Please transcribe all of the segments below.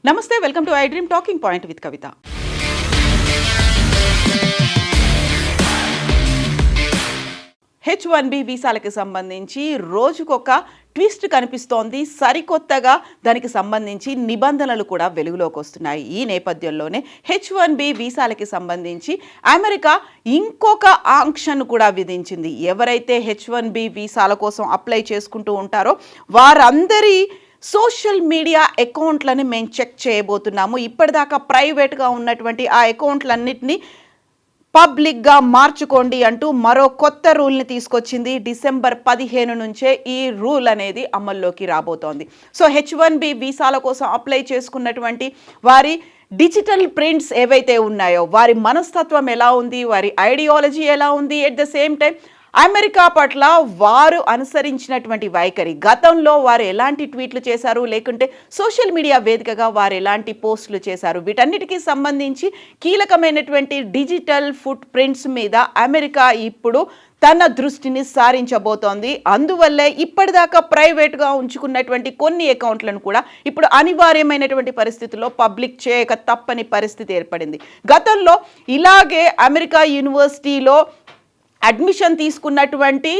నమస్తే, welcome to I dream talking point with Kavitha. H1B వీసాలకు సంబంధించి రోజుకొక ట్విస్ట్ కనిపిస్తోంది. సరికొత్తగా దానికి సంబంధించి నిబంధనలు కూడా వెలుగులోకి వస్తున్నాయి. ఈ నేపథ్యంలోనే H1B వీసాలకి సంబంధించి అమెరికా ఇంకొక ఆంక్షను కూడా విధించింది. ఎవరైతే H1B వీసాల కోసం అప్లై చేసుకుంటూ ఉంటారో వారందరి సోషల్ మీడియా అకౌంట్లని మేము చెక్ చేయబోతున్నాము. ఇప్పటిదాకా ప్రైవేట్గా ఉన్నటువంటి ఆ అకౌంట్లన్నింటినీ పబ్లిక్గా మార్చుకోండి అంటూ మరో కొత్త రూల్ని తీసుకొచ్చింది. డిసెంబర్ 15 నుంచే ఈ రూల్ అనేది అమల్లోకి రాబోతోంది. సో H1B వీసాల కోసం అప్లై చేసుకున్నటువంటి వారి డిజిటల్ ప్రింట్స్ ఏవైతే ఉన్నాయో, వారి మనస్తత్వం ఎలా ఉంది, వారి ఐడియాలజీ ఎలా ఉంది, at the same time America పట్ల వారు అనుసరించినటువంటి వైఖరి, గతంలో వారు ఎలాంటి ట్వీట్లు చేశారు, లేకుంటే సోషల్ మీడియా వేదికగా వారు ఎలాంటి పోస్టులు చేశారు, వీటన్నిటికీ సంబంధించి కీలకమైనటువంటి డిజిటల్ ఫుట్ ప్రింట్స్ మీద అమెరికా ఇప్పుడు తన దృష్టిని సారించబోతోంది. అందువల్లే ఇప్పటిదాకా ప్రైవేట్గా ఉంచుకున్నటువంటి కొన్ని అకౌంట్లను కూడా ఇప్పుడు అనివార్యమైనటువంటి పరిస్థితుల్లో పబ్లిక్ చేయక తప్పని పరిస్థితి ఏర్పడింది. గతంలో ఇలాగే అమెరికా యూనివర్సిటీలో అడ్మిషన్ తీసుకున్నటువంటి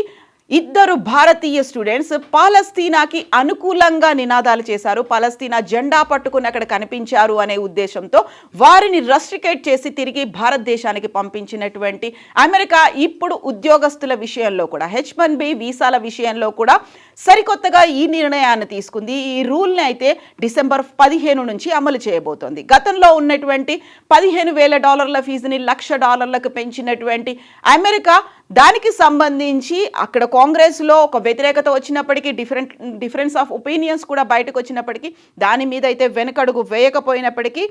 ఇద్దరు భారతీయ స్టూడెంట్స్ పాలస్తీనాకి అనుకూలంగా నినాదాలు చేశారు, పాలస్తీనా జెండా పట్టుకుని అక్కడ కనిపించారు అనే ఉద్దేశంతో వారిని రెస్ట్రికేట్ చేసి తిరిగి భారతదేశానికి పంపించినటువంటి అమెరికా ఇప్పుడు ఉద్యోగస్తుల విషయంలో కూడా H1B వీసాల విషయంలో కూడా సరికొత్తగా ఈ నిర్ణయాన్ని తీసుకుంది. ఈ రూల్ని అయితే డిసెంబర్ 15 నుంచి అమలు చేయబోతోంది. గతంలో ఉన్నటువంటి $15,000 ఫీజుని $1,00,000 పెంచినటువంటి అమెరికా దానికి సంబంధించి అక్కడ కాంగ్రెస్లో ఒక వ్యతిరేకత వచ్చినప్పటికీ, డిఫరెన్స్ ఆఫ్ ఒపీనియన్స్ కూడా బయటకు వచ్చినప్పటికీ దాని మీద అయితే వెనకడుగు వేయకపోయినప్పటికీ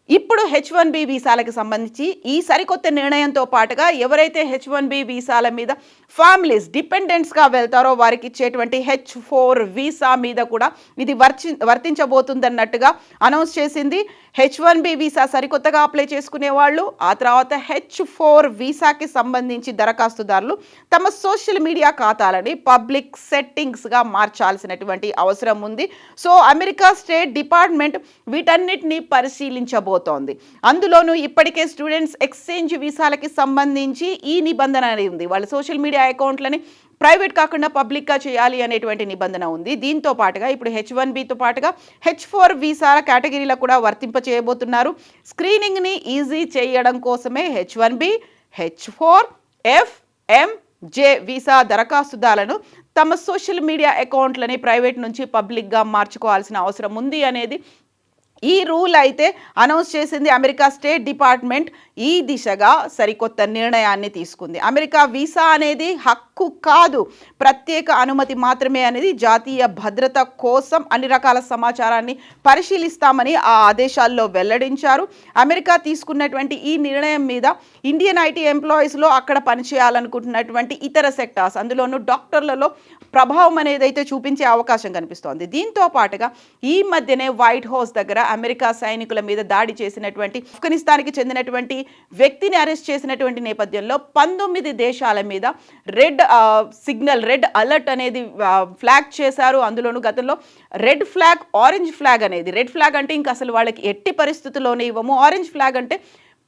ఇప్పుడు H1B వీసాలకు సంబంధించి ఈ సరికొత్త నిర్ణయంతో పాటుగా ఎవరైతే H1B వీసాల మీద ఫ్యామిలీస్ డిపెండెంట్స్గా వెళ్తారో వారికి ఇచ్చేటువంటి H4 వీసా మీద కూడా ఇది వర్తించబోతుందన్నట్టుగా అనౌన్స్ చేసింది. H1B వీసా సరికొత్తగా అప్లై చేసుకునే వాళ్ళు, ఆ తర్వాత H4 వీసాకి సంబంధించి దరఖాస్తుదారులు తమ సోషల్ మీడియా ఖాతాలని పబ్లిక్ సెట్టింగ్స్గా మార్చాల్సినటువంటి అవసరం ఉంది. సో అమెరికా స్టేట్ డిపార్ట్మెంట్ వీటన్నిటిని పరిశీలించబోతోంది. అందులోనూ ఇప్పటికే స్టూడెంట్స్ ఎక్స్చేంజ్ వీసాలకి సంబంధించి ఈ నిబంధన అనేది ఉంది. వాళ్ళ సోషల్ మీడియా అకౌంట్లని ప్రైవేట్ కాకుండా పబ్లిక్గా చేయాలి అనేటువంటి నిబంధన ఉంది. దీంతో పాటుగా ఇప్పుడు H1Bతో పాటుగా H4 వీసాల కేటగిరీలో కూడా వర్తింప చేయబోతున్నారు. స్క్రీనింగ్ని ఈజీ చేయడం కోసమే H1B, H4, F, M, J visa దరఖాస్తుదారులను తమ సోషల్ మీడియా అకౌంట్లని ప్రైవేట్ నుంచి పబ్లిక్గా మార్చుకోవాల్సిన అవసరం ఉంది అనేది ఈ రూల్ అయితే అనౌన్స్ చేసింది అమెరికా స్టేట్ డిపార్ట్మెంట్. ఈ దిశగా సరికొత్త నిర్ణయాన్ని తీసుకుంది. అమెరికా వీసా అనేది హక్కు కాదు, ప్రత్యేక అనుమతి మాత్రమే అనేది జాతీయ భద్రత కోసం అన్ని రకాల సమాచారాన్ని పరిశీలిస్తామని ఆ ఆదేశాల్లో వెల్లడించారు. అమెరికా తీసుకున్నటువంటి ఈ నిర్ణయం మీద ఇండియన్ ఐటీ ఎంప్లాయీస్లో అక్కడ పనిచేయాలనుకుంటున్నటువంటి ఇతర సెక్టార్స్, అందులోనూ డాక్టర్లలో ప్రభావం అనేది అయితే చూపించే అవకాశం కనిపిస్తోంది. దీంతో పాటుగా ఈ మధ్యనే వైట్ హౌస్ దగ్గర అమెరికా సైనికుల మీద దాడి చేసినటువంటి ఆఫ్ఘనిస్తాన్కి చెందినటువంటి వ్యక్తిని అరెస్ట్ చేసినటువంటి నేపథ్యంలో 19 దేశాల మీద రెడ్ సిగ్నల్, రెడ్ అలర్ట్ అనేది ఫ్లాగ్ చేశారు. అందులోనూ గతంలో రెడ్ ఫ్లాగ్, ఆరెంజ్ ఫ్లాగ్ అనేది, రెడ్ ఫ్లాగ్ అంటే ఇంకా అసలు వాళ్ళకి ఎట్టి పరిస్థితుల్లోనే ఇవ్వము, ఆరెంజ్ ఫ్లాగ్ అంటే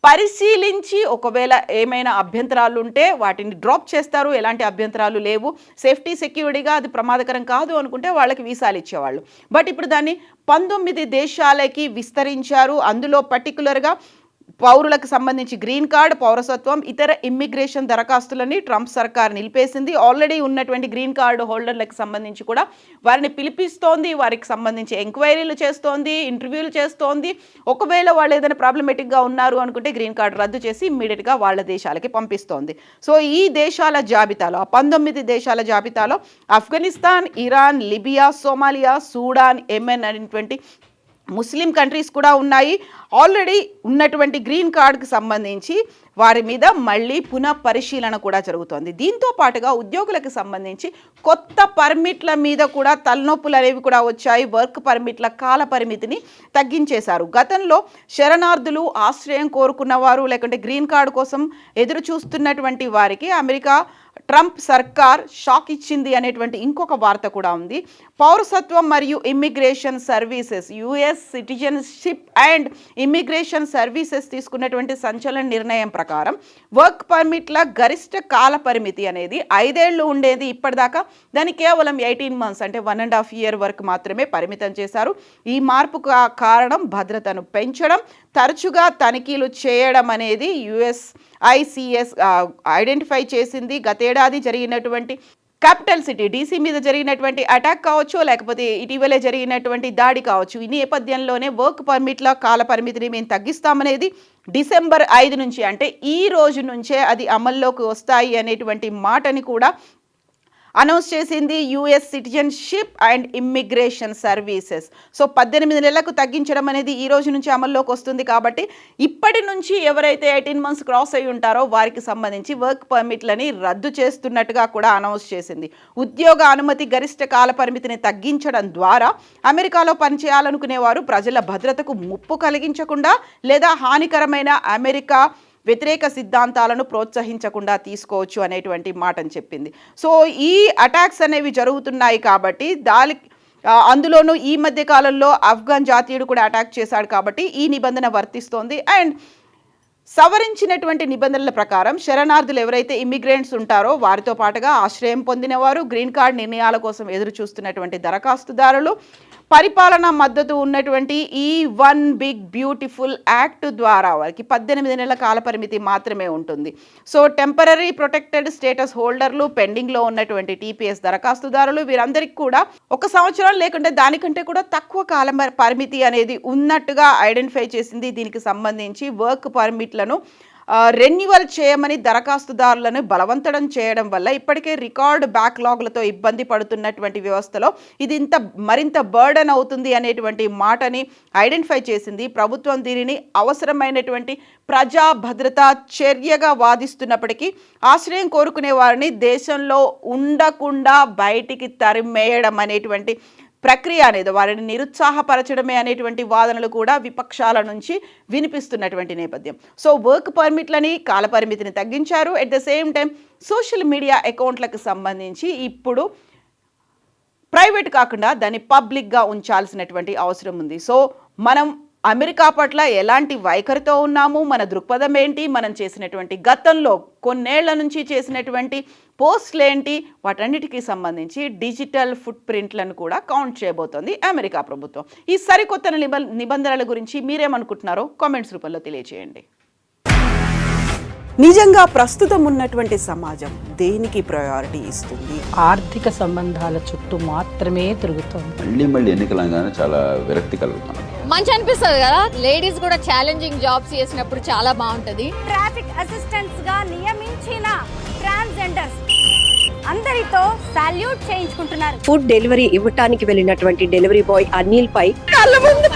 పరిశీలించి ఒకవేళ ఏమైనా అభ్యంతరాలు ఉంటే వాటిని డ్రాప్ చేస్తారు, ఎలాంటి అభ్యంతరాలు లేవు, సేఫ్టీ సెక్యూరిటీగా అది ప్రమాదకరం కాదు అనుకుంటే వాళ్ళకి వీసాలు ఇచ్చేవాళ్ళు. బట్ ఇప్పుడు దాన్ని 19 దేశాలకి విస్తరించారు. అందులో పర్టికులర్గా పౌరులకు సంబంధించి గ్రీన్ కార్డ్, పౌరసత్వం, ఇతర ఇమ్మిగ్రేషన్ దరఖాస్తులని ట్రంప్ సర్కార్ నిలిపేసింది. ఆల్రెడీ ఉన్నటువంటి గ్రీన్ కార్డు హోల్డర్లకు సంబంధించి కూడా వారిని పిలిపిస్తోంది, వారికి సంబంధించి ఎంక్వైరీలు చేస్తోంది, ఇంటర్వ్యూలు చేస్తోంది. ఒకవేళ వాళ్ళు ఏదైనా ప్రాబ్లమేటిక్గా ఉన్నారు అనుకుంటే గ్రీన్ కార్డు రద్దు చేసి ఇమ్మీడియట్గా వాళ్ళ దేశాలకి పంపిస్తోంది. సో ఈ దేశాల జాబితాలో, 19 దేశాల జాబితాలో Afghanistan, Iran, Libya, Somalia, Sudan, Yemen అనేటువంటి ముస్లిం కంట్రీస్ కూడా ఉన్నాయి. ఆల్రెడీ ఉన్నటువంటి గ్రీన్ కార్డ్కి సంబంధించి వారి మీద మళ్ళీ పునః పరిశీలన కూడా జరుగుతోంది. దీంతో పాటుగా ఉద్యోగులకు సంబంధించి కొత్త పర్మిట్ల మీద కూడా తలనొప్పులు అనేవి కూడా వచ్చాయి. వర్క్ పర్మిట్ల కాల పరిమితిని తగ్గించేశారు. గతంలో శరణార్థులు, ఆశ్రయం కోరుకున్న వారు, లేకుంటే గ్రీన్ కార్డు కోసం ఎదురు చూస్తున్నటువంటి వారికి అమెరికా ట్రంప్ సర్కార్ షాక్ ఇచ్చింది అనేటువంటి ఇంకొక వార్త కూడా ఉంది. పౌరసత్వం మరియు immigration services, US citizenship and immigration services తీసుకున్నటువంటి సంచలన నిర్ణయం ప్రకారం వర్క్ పర్మిట్ల గరిష్ట కాల పరిమితి అనేది 5 ఏళ్ళు ఉండేది. ఇప్పటిదాకా దాన్ని కేవలం 18 months అంటే 1.5 year వరకు మాత్రమే పరిమితం చేశారు. ఈ మార్పు కారణం భద్రతను పెంచడం, తరచుగా తనిఖీలు చేయడం అనేది USICS ఐడెంటిఫై చేసింది. గతేడాది జరిగినటువంటి క్యాపిటల్ సిటీ DC మీద జరిగినటువంటి అటాక్ కావచ్చు, లేకపోతే ఇటీవలే జరిగినటువంటి దాడి కావచ్చు, ఈ నేపథ్యంలోనే వర్క్ పర్మిట్ల కాల పరిమితిని మేము తగ్గిస్తామనేది December 5 నుంచి, అంటే ఈ రోజు నుంచే అది అమల్లోకి వస్తాయి అనేటువంటి మాటని కూడా అనౌన్స్ చేసింది US citizenship and immigration services. So 18 నెలలకు తగ్గించడం అనేది ఈ రోజు నుంచి అమల్లోకి వస్తుంది. కాబట్టి ఇప్పటి నుంచి ఎవరైతే 18 months క్రాస్ అయి ఉంటారో వారికి సంబంధించి వర్క్ పర్మిట్లని రద్దు చేస్తున్నట్టుగా కూడా అనౌన్స్ చేసింది. ఉద్యోగ అనుమతి గరిష్ట కాల పరిమితిని తగ్గించడం ద్వారా అమెరికాలో పనిచేయాలనుకునే వారు ప్రజల భద్రతకు ముప్పు కలిగించకుండా లేదా హానికరమైన అమెరికా వ్యతిరేక సిద్ధాంతాలను ప్రోత్సహించకుండా తీసుకోవచ్చు అనేటువంటి మాటని చెప్పింది. సో ఈ అటాక్స్ అనేవి జరుగుతున్నాయి కాబట్టి అందులోనూ ఈ మధ్య కాలంలో ఆఫ్ఘన్ జాతీయుడు కూడా అటాక్ చేశాడు కాబట్టి ఈ నిబంధన వర్తిస్తోంది. అండ్ సవరించినటువంటి నిబంధనల ప్రకారం శరణార్థులు ఎవరైతే ఇమిగ్రెంట్స్ ఉంటారో వారితో పాటుగా ఆశ్రయం పొందినవారు, గ్రీన్ కార్డ్ నిర్ణయాల కోసం ఎదురు చూస్తున్నటువంటి దరఖాస్తుదారులు, పరిపాలన మద్దతు ఉన్నటువంటి ఈ వన్ బిగ్ బ్యూటిఫుల్ యాక్ట్ ద్వారా వారికి 18 నెలల కాల పరిమితి మాత్రమే ఉంటుంది. సో టెంపరరీ ప్రొటెక్టెడ్ స్టేటస్ హోల్డర్లు, పెండింగ్లో ఉన్నటువంటి TPS దరఖాస్తుదారులు, వీరందరికీ కూడా 1 సంవత్సరం లేకుంటే దానికంటే కూడా తక్కువ కాల పరిమితి అనేది ఉన్నట్టుగా ఐడెంటిఫై చేసింది. దీనికి సంబంధించి వర్క్ పర్మిట్లను రెన్యువల్ చేయమని దరఖాస్తుదారులను బలవంతం చేయడం వల్ల ఇప్పటికే రికార్డ్ బ్యాక్లాగ్లతో ఇబ్బంది పడుతున్నటువంటి వ్యవస్థలో ఇది మరింత బర్డెన్ అవుతుంది అనేటువంటి మాటని ఐడెంటిఫై చేసింది. ప్రభుత్వం దీనిని అవసరమైనటువంటి ప్రజా భద్రతా చర్యగా వాదిస్తున్నప్పటికీ ఆశ్రయం కోరుకునే వారిని దేశంలో ఉండకుండా బయటికి తరిమేయడం అనేటువంటి ప్రక్రియ అనేది వారిని నిరుత్సాహపరచడమే అనేటువంటి వాదనలు కూడా విపక్షాల నుంచి వినిపిస్తున్నటువంటి నేపథ్యం. సో వర్క్ పర్మిట్లని కాలపరిమితిని తగ్గించారు. At the same time social media అకౌంట్లకు సంబంధించి ఇప్పుడు ప్రైవేట్ కాకుండా దాన్ని పబ్లిక్గా ఉంచాల్సినటువంటి అవసరం ఉంది. సో మనం అమెరికా పట్ల ఎలాంటి వైఖరితో ఉన్నాము, మన దృక్పథం ఏంటి, మనం చేసినటువంటి గతంలో కొన్నేళ్ల నుంచి చేసినటువంటి పోస్టులు ఏంటి, వాటన్నిటికీ సంబంధించి డిజిటల్ ఫుట్ ప్రింట్లను కూడా కౌంట్ చేయబోతోంది అమెరికా ప్రభుత్వం. ఈ సరికొత్త నిబంధనల గురించి మీరేమనుకుంటున్నారో కామెంట్స్ రూపంలో తెలియజేయండి. నిజంగా ప్రస్తుతం ఉన్నటువంటి సమాజం దేనికి ప్రయారిటీ ఇస్తుంది? ఆర్థిక సంబంధాల చుట్టూ మాత్రమే తిరుగుతోంది. మళ్ళీ ఎన్నికలంగానే చాలా విరక్తి కలుగుతున్నాం. మంచి అనిపిస్తుంది కదా, లేడీస్ కూడా ఛాలెంజింగ్ జాబ్స్ చేసినప్పుడు చాలా బాగుంటది. ట్రాఫిక్ అసిస్టెంట్స్ గా నియమించిన ట్రాన్స్జెండర్స్ అందరితో సాల్యూట్ చేయించుకుంటున్నారు. ఫుడ్ డెలివరీ ఇవ్వటానికి వెళ్ళినటువంటి డెలివరీ బాయ్ అనిల్ పై కళ్ళ ముందు